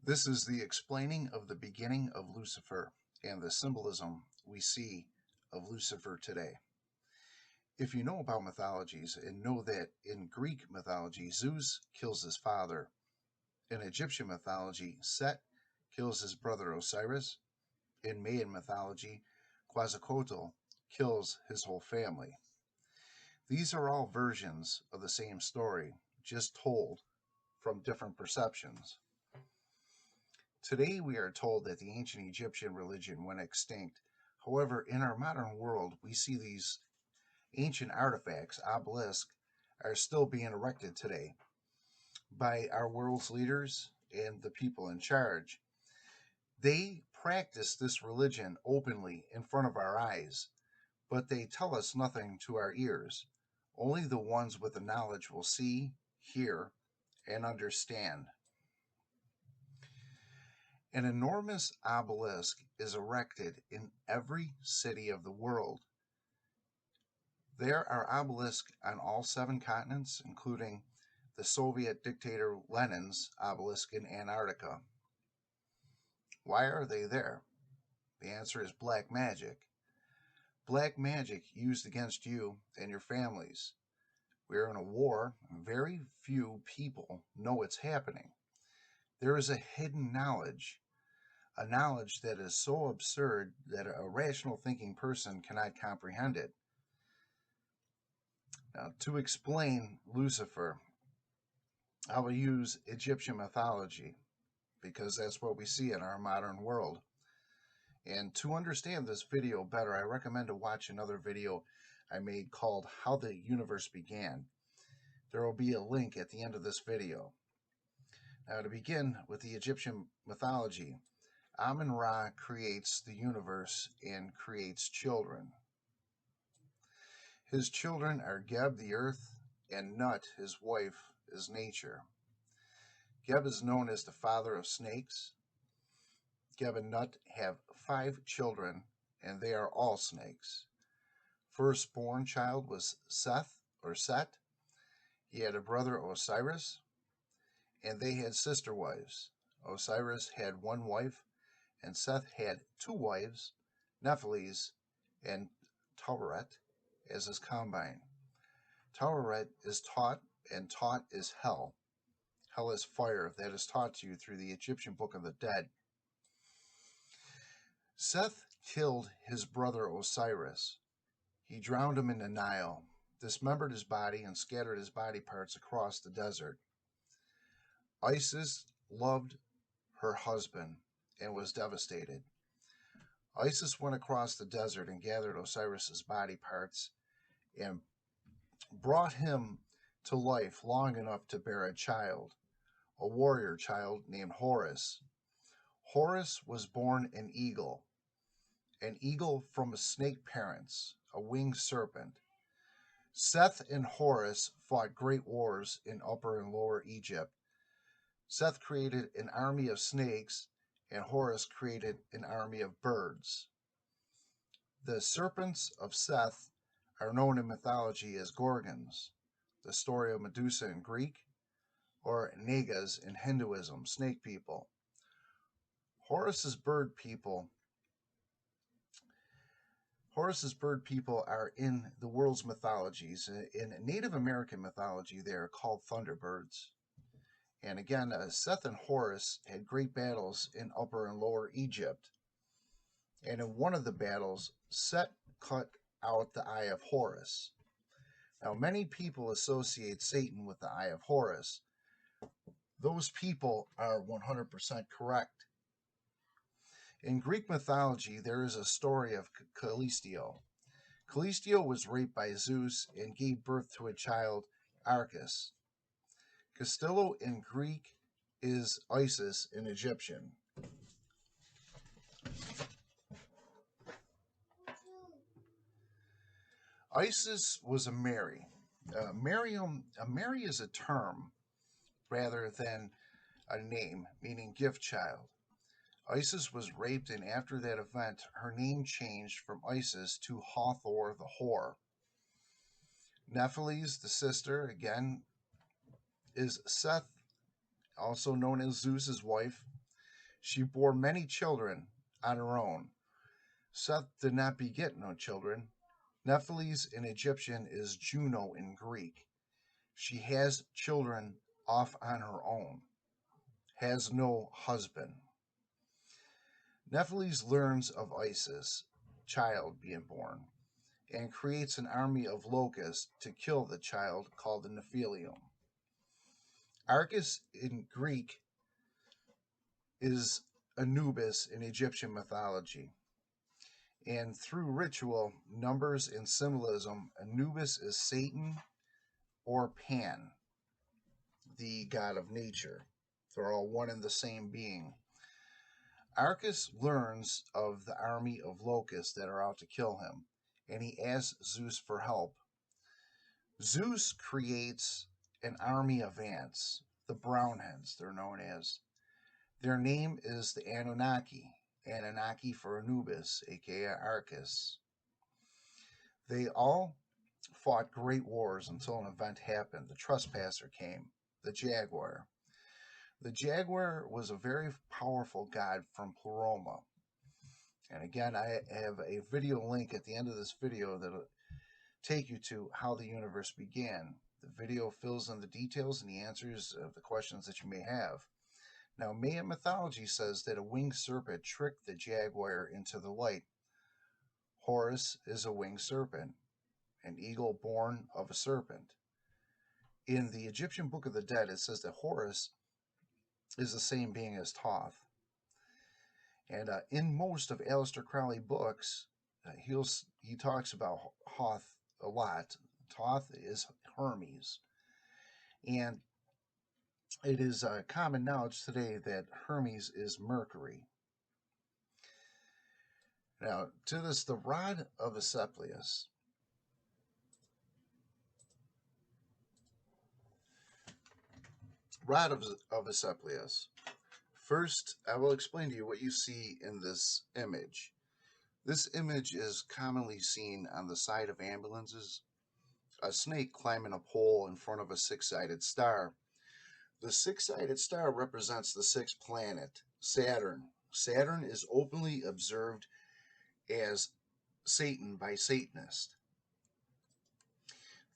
This is the explaining of the beginning of Lucifer and the symbolism we see of Lucifer today. If you know about mythologies and know that in Greek mythology, Zeus kills his father, in Egyptian mythology, Set kills his brother Osiris, in Mayan mythology, Quetzalcoatl kills his whole family. These are all versions of the same story, just told from different perceptions. Today we are told that the ancient Egyptian religion went extinct. However, in our modern world, we see these ancient artifacts, obelisks, are still being erected today by our world's leaders and the people in charge. They practice this religion openly in front of our eyes, but they tell us nothing to our ears. Only the ones with the knowledge will see, hear, and understand. An enormous obelisk is erected in every city of the world. There are obelisks on all 7 continents, including the Soviet dictator Lenin's obelisk in Antarctica. Why are they there? The answer is black magic. Black magic used against you and your families. We are in a war, and very few people know it's happening. There is a hidden knowledge, a knowledge that is so absurd that a rational thinking person cannot comprehend it. Now, to explain Lucifer, I will use Egyptian mythology because that's what we see in our modern world. And to understand this video better, I recommend to watch another video I made called How the Universe Began. There will be a link at the end of this video. Now, to begin with the Egyptian mythology, Amun-Ra creates the universe and creates children. His children are Geb, the earth, and Nut, his wife, is nature. Geb is known as the father of snakes. Geb and Nut have 5 children, and they are all snakes. Firstborn child was Seth, or Set. He had a brother Osiris, and they had sister wives. Osiris had 1 wife, and Seth had 2 wives, Nephilis and Taweret, as his combine. Taweret is taught, and taught is hell. Hell is fire that is taught to you through the Egyptian Book of the Dead. Seth killed his brother Osiris. He drowned him in the Nile, dismembered his body, and scattered his body parts across the desert. Isis loved her husband and was devastated. Isis went across the desert and gathered Osiris's body parts and brought him to life long enough to bear a child, a warrior child named Horus. Horus was born an eagle from a snake parents, a winged serpent. Seth and Horus fought great wars in Upper and Lower Egypt. Seth created an army of snakes, and Horus created an army of birds. The serpents of Seth are known in mythology as Gorgons, the story of Medusa in Greek, or Nagas in Hinduism, snake people. Horus's bird people are in the world's mythologies. In Native American mythology, they are called thunderbirds. And again, Seth and Horus had great battles in Upper and Lower Egypt. And in one of the battles, Set cut out the eye of Horus. Now, many people associate Satan with the eye of Horus. Those people are 100% correct. In Greek mythology, there is a story of Callisto. Callisto was raped by Zeus and gave birth to a child, Arcas. Castillo in Greek is Isis in Egyptian. Isis was a Mary. Mary is a term rather than a name, meaning gift child. Isis was raped, and after that event, her name changed from Isis to Hathor the whore. Nephilis, the sister, again, is Seth, also known as Zeus's wife. She bore many children on her own. Seth did not beget no children. Nephilis in Egyptian is Juno in Greek. She has children off on her own, has no husband. Nephilis learns of Isis, child being born, and creates an army of locusts to kill the child called the Nephilium. Arcus in Greek is Anubis in Egyptian mythology. And through ritual, numbers, and symbolism, Anubis is Satan or Pan, the god of nature. They're all one and the same being. Arcus learns of the army of locusts that are out to kill him, and he asks Zeus for help. Zeus creates an army of ants, the brownheads, they're known as. Their name is the Anunnaki, Anunnaki for Anubis, aka Arcus. They all fought great wars until an event happened. The trespasser came, the jaguar. The jaguar was a very powerful god from Pleroma. And again, I have a video link at the end of this video that'll take you to how the universe began. The video fills in the details and the answers of the questions that you may have. Now, Mayan mythology says that a winged serpent tricked the jaguar into the light. Horus is a winged serpent, an eagle born of a serpent. In the Egyptian Book of the Dead, it says that Horus is the same being as Thoth. And in most of Aleister Crowley books, he talks about Thoth a lot. Thoth is Hermes. And it is common knowledge today that Hermes is Mercury. Now, to this, the rod of Asclepius. Rod of Asclepius. First, I will explain to you what you see in this image. This image is commonly seen on the side of ambulances, a snake climbing a pole in front of a six-sided star. The six-sided star represents the sixth planet, Saturn. Saturn is openly observed as Satan by Satanists.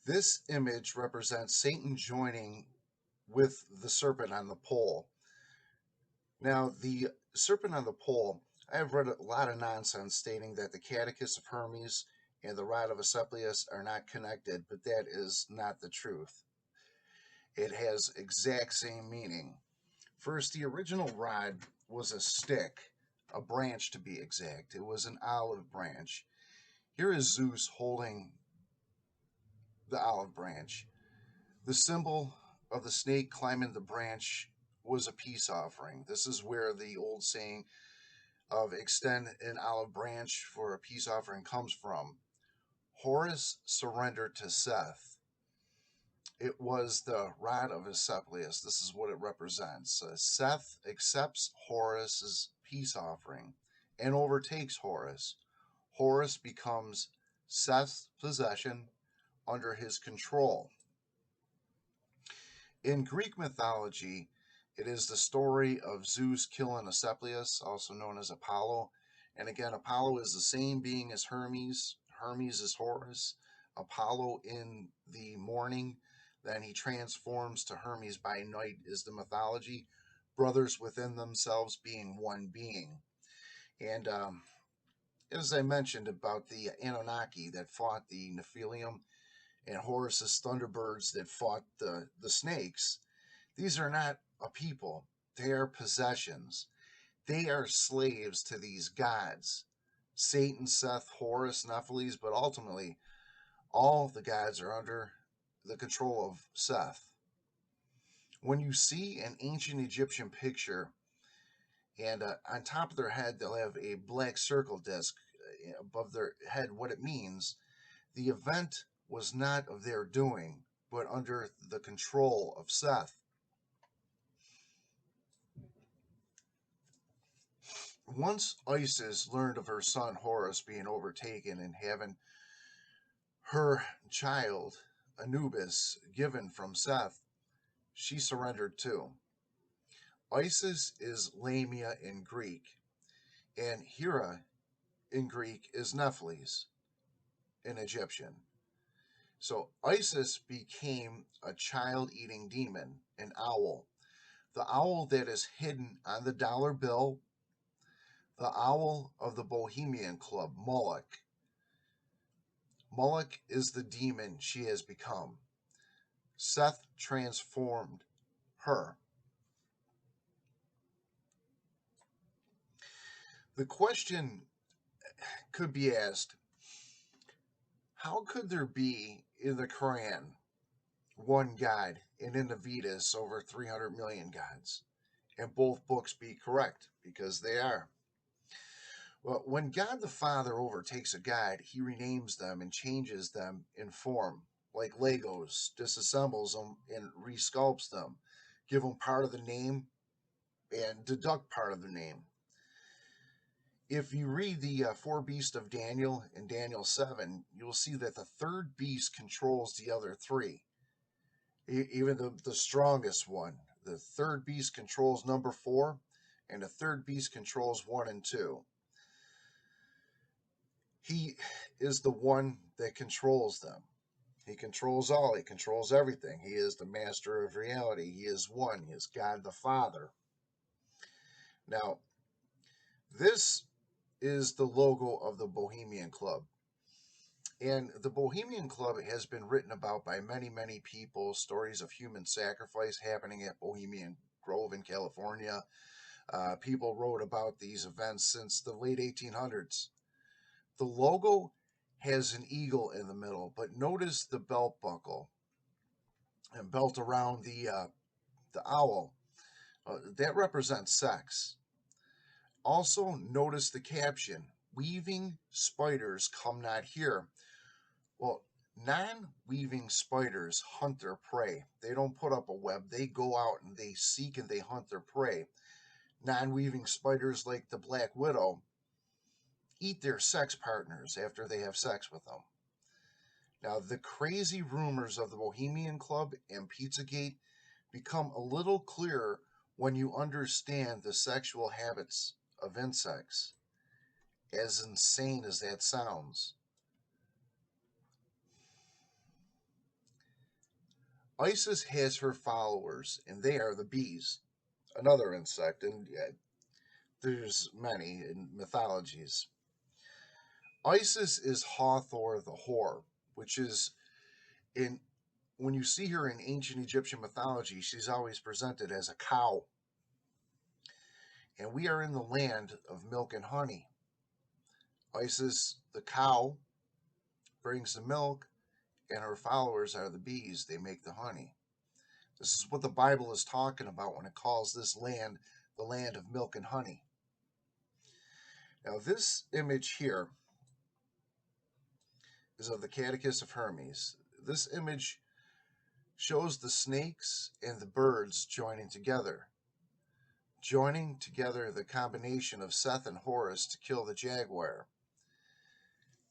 This image represents Satan joining with the serpent on the pole. Now, the serpent on the pole, I have read a lot of nonsense stating that the Catechist of Hermes and the rod of Asclepius are not connected, but that is not the truth. It has exact same meaning. First, the original rod was a stick, a branch to be exact. It was an olive branch. Here is Zeus holding the olive branch. The symbol of the snake climbing the branch was a peace offering. This is where the old saying of extend an olive branch for a peace offering comes from. Horus surrendered to Seth. It was the rod of Asclepius. This is what it represents. Seth accepts Horus's peace offering and overtakes Horus. Horus becomes Seth's possession under his control. In Greek mythology, it is the story of Zeus killing Asclepius, also known as Apollo. And again, Apollo is the same being as Hermes. Hermes is Horus. Apollo in the morning, then he transforms to Hermes by night is the mythology. Brothers within themselves being one being. And as I mentioned about the Anunnaki that fought the Nephilium and Horus's Thunderbirds that fought the snakes, these are not a people. They are possessions. They are slaves to these gods. Satan, Seth, Horus, Nephilis, but ultimately all the gods are under the control of Seth. When you see an ancient Egyptian picture and on top of their head they'll have a black circle disc above their head, what it means, the event was not of their doing, but under the control of Seth. Once Isis learned of her son Horus being overtaken and having her child Anubis given from Seth, she surrendered too. Isis is Lamia in Greek, and Hera in Greek is Nephilis in Egyptian. So Isis became a child eating demon, an owl. The owl that is hidden on the dollar bill, the owl of the Bohemian Club, Moloch. Moloch is the demon she has become. Seth transformed her. The question could be asked, how could there be in the Quran one God and in the Vedas over 300 million gods? And both books be correct, because they are. Well, when God the Father overtakes a god, he renames them and changes them in form, like Legos, disassembles them and resculpts them, give them part of the name and deduct part of the name. If you read the four beasts of Daniel in Daniel 7, you'll see that the third beast controls the other three, even the strongest one. The third beast controls number 4, and the third beast controls 1 and 2. He is the one that controls them. He controls all. He controls everything. He is the master of reality. He is one. He is God the Father. Now, this is the logo of the Bohemian Club. And the Bohemian Club has been written about by many, many people. Stories of human sacrifice happening at Bohemian Grove in California. People wrote about these events since the late 1800s. The logo has an eagle in the middle, but notice the belt buckle and belt around the owl. That represents sex. Also, notice the caption, "Weaving spiders come not here." Well, non-weaving spiders hunt their prey. They don't put up a web. They go out and they seek and they hunt their prey. Non-weaving spiders, like the Black Widow, eat their sex partners after they have sex with them. Now, the crazy rumors of the Bohemian Club and Pizzagate become a little clearer when you understand the sexual habits of insects, as insane as that sounds. Isis has her followers, and they are the bees, another insect, and there's many in mythologies. Isis is Hathor the whore, which is in when you see her in ancient Egyptian mythology, she's always presented as a cow. And we are in the land of milk and honey. Isis, the cow, brings the milk, and her followers are the bees. They make the honey. This is what the Bible is talking about when it calls this land the land of milk and honey. Now, this image here is of the Catechist of Hermes. This image shows the snakes and the birds joining together the combination of Seth and Horus to kill the jaguar.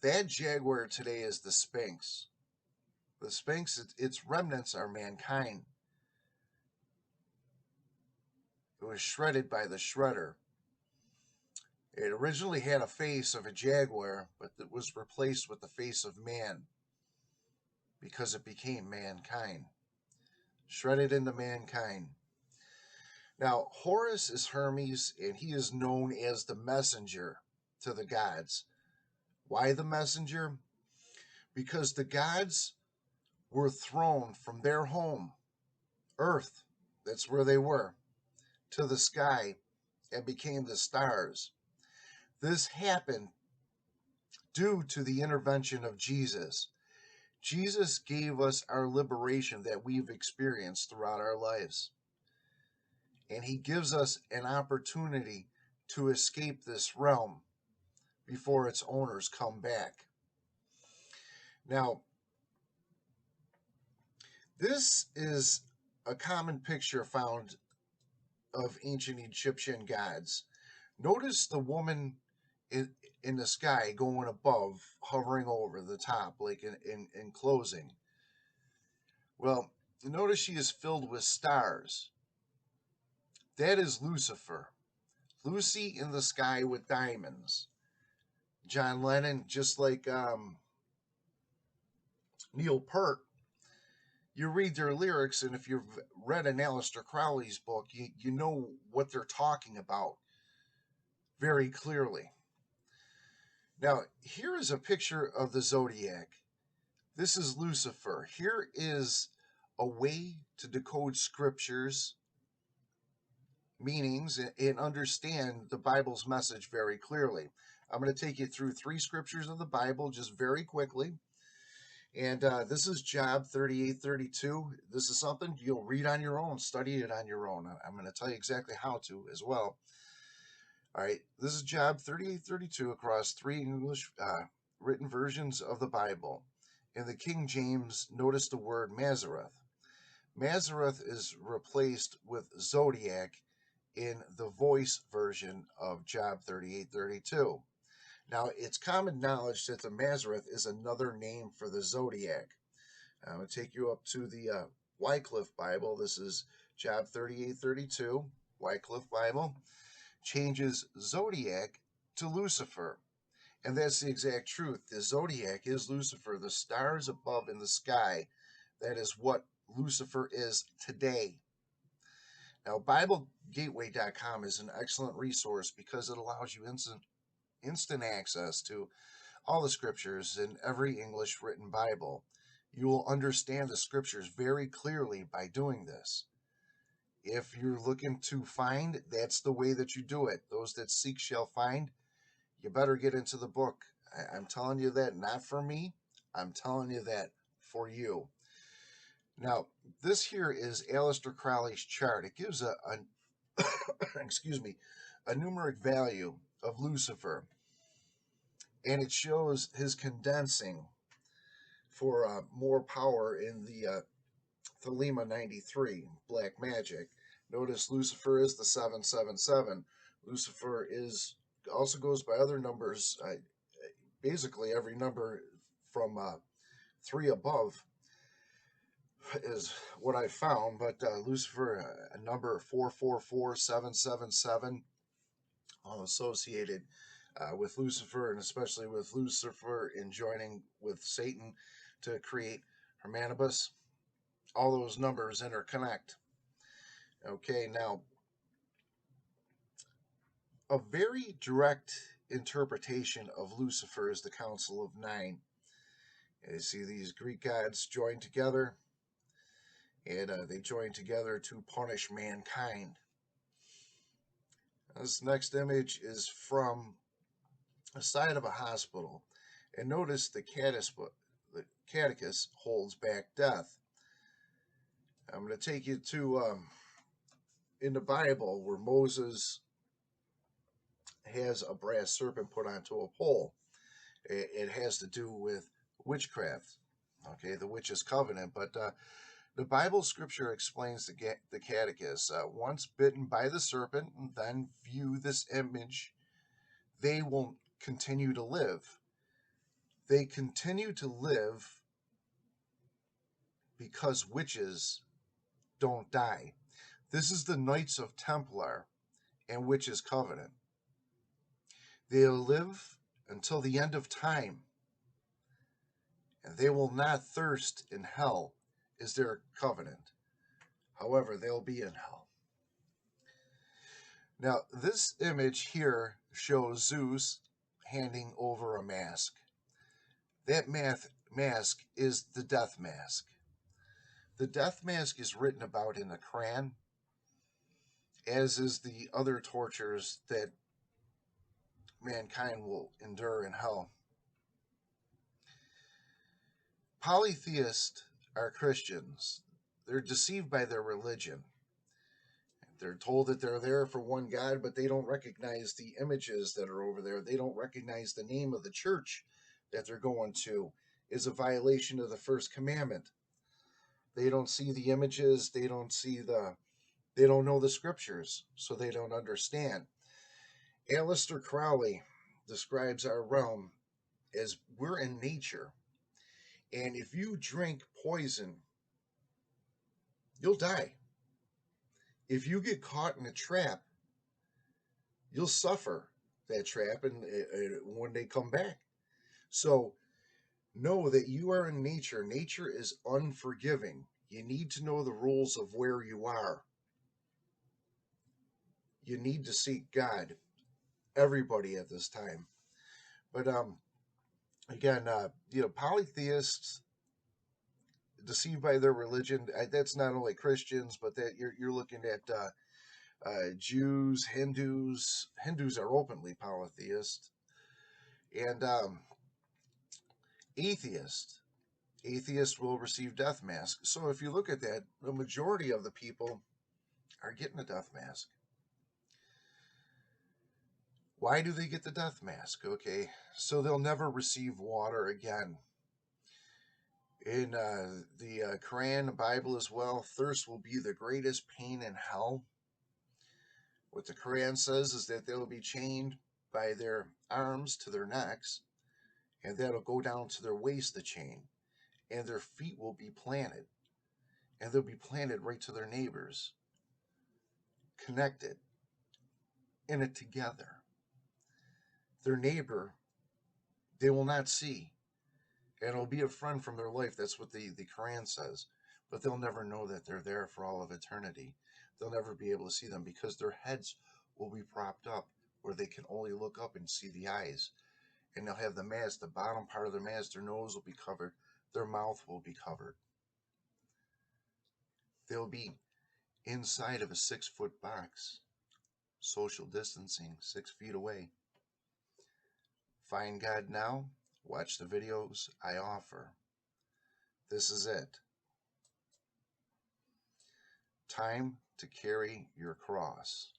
That jaguar today is the Sphinx. The Sphinx, its remnants are mankind. It was shredded by the shredder. It originally had a face of a jaguar, but it was replaced with the face of man because it became mankind. Shredded into mankind. Now, Horus is Hermes, and he is known as the messenger to the gods. Why the messenger? Because the gods were thrown from their home, Earth, that's where they were, to the sky and became the stars. This happened due to the intervention of Jesus. Jesus gave us our liberation that we've experienced throughout our lives. And he gives us an opportunity to escape this realm before its owners come back. Now, this is a common picture found of ancient Egyptian gods. Notice the woman in the sky going above, hovering over the top, like in closing. Well, notice she is filled with stars. That is Lucifer. Lucy in the Sky with Diamonds. John Lennon, just like Neil Peart, you read their lyrics, and if you've read an Aleister Crowley's book, you know what they're talking about very clearly. Now, here is a picture of the zodiac. This is Lucifer. Here is a way to decode scriptures, meanings, and understand the Bible's message very clearly. I'm going to take you through 3 scriptures of the Bible just very quickly. And this is Job 38:32. This is something you'll read on your own, study it on your own. I'm going to tell you exactly how to as well. All right, this is Job 38:32 across 3 English written versions of the Bible. In the King James, notice the word Mazareth. Mazareth is replaced with zodiac in the voice version of Job 38:32. Now, it's common knowledge that the Mazareth is another name for the zodiac. I'm going to take you up to the Wycliffe Bible. This is Job 38:32, Wycliffe Bible. Changes zodiac to Lucifer. And that's the exact truth. The zodiac is Lucifer, the stars above in the sky. That is what Lucifer is today. Now, BibleGateway.com is an excellent resource because it allows you instant access to all the scriptures in every English written Bible. You will understand the scriptures very clearly by doing this. If you're looking to find, that's the way that you do it. Those that seek shall find. You better get into the book. I'm telling you that not for me. I'm telling you that for you. Now, this here is Aleister Crowley's chart. It gives a excuse me, a numeric value of Lucifer, and it shows his condensing for more power in the Thelema 93 black magic. Notice Lucifer is the 777. Lucifer is also goes by other numbers. Basically, every number from 3 above is what I found. But Lucifer, number 444777, all associated with Lucifer, and especially with Lucifer in joining with Satan to create Hermanibus. All those numbers interconnect. Okay, now a very direct interpretation of Lucifer is the Council of Nine. You see these Greek gods joined together, and they join together to punish mankind. This next image is from the side of a hospital, and notice the catechist holds back death. I'm going to take you to in the Bible where Moses has a brass serpent put onto a pole. It has to do with witchcraft, okay, the witch's covenant. But the Bible scripture explains the catechist, once bitten by the serpent and then view this image, they will continue to live. They continue to live because witches don't die. This is the Knights of Templar and witches' covenant. They'll live until the end of time, and they will not thirst in hell, is their covenant. However, they'll be in hell. Now, this image here shows Zeus handing over a mask. That mask is the death mask. The death mask is written about in the Quran, as is the other tortures that mankind will endure in hell. Polytheists are Christians. They're deceived by their religion. They're told that they're there for one God, but they don't recognize the images that are over there. They don't recognize the name of the church that they're going to is a violation of the first commandment. They don't see the images. They don't know the scriptures, so they don't understand. Aleister Crowley describes our realm as we're in nature, and if you drink poison, you'll die. If you get caught in a trap, you'll suffer that trap and when they come back. So know that you are in nature. Nature is unforgiving. You need to know the rules of where you are. You need to seek God, everybody at this time. But again, polytheists deceived by their religion. That's not only Christians, but that you're looking at Jews, Hindus. Hindus are openly polytheist, and atheists. Atheists will receive death mask. So if you look at that, the majority of the people are getting a death mask. Why do they get the death mask? Okay, so they'll never receive water again. In the Quran, the Bible as well, thirst will be the greatest pain in hell. What the Quran says is that they'll be chained by their arms to their necks, and that'll go down to their waist, the chain, and their feet will be planted, and they'll be planted right to their neighbors, connected in it together. Their neighbor, they will not see, and it'll be a friend from their life. That's what the Quran says. But they'll never know that they're there for all of eternity. They'll never be able to see them because their heads will be propped up where they can only look up and see the eyes. And they'll have the mask, the bottom part of their mask, their nose will be covered, their mouth will be covered. They'll be inside of a 6-foot box, social distancing, 6 feet away. Find God now. Watch the videos I offer. This is it. Time to carry your cross.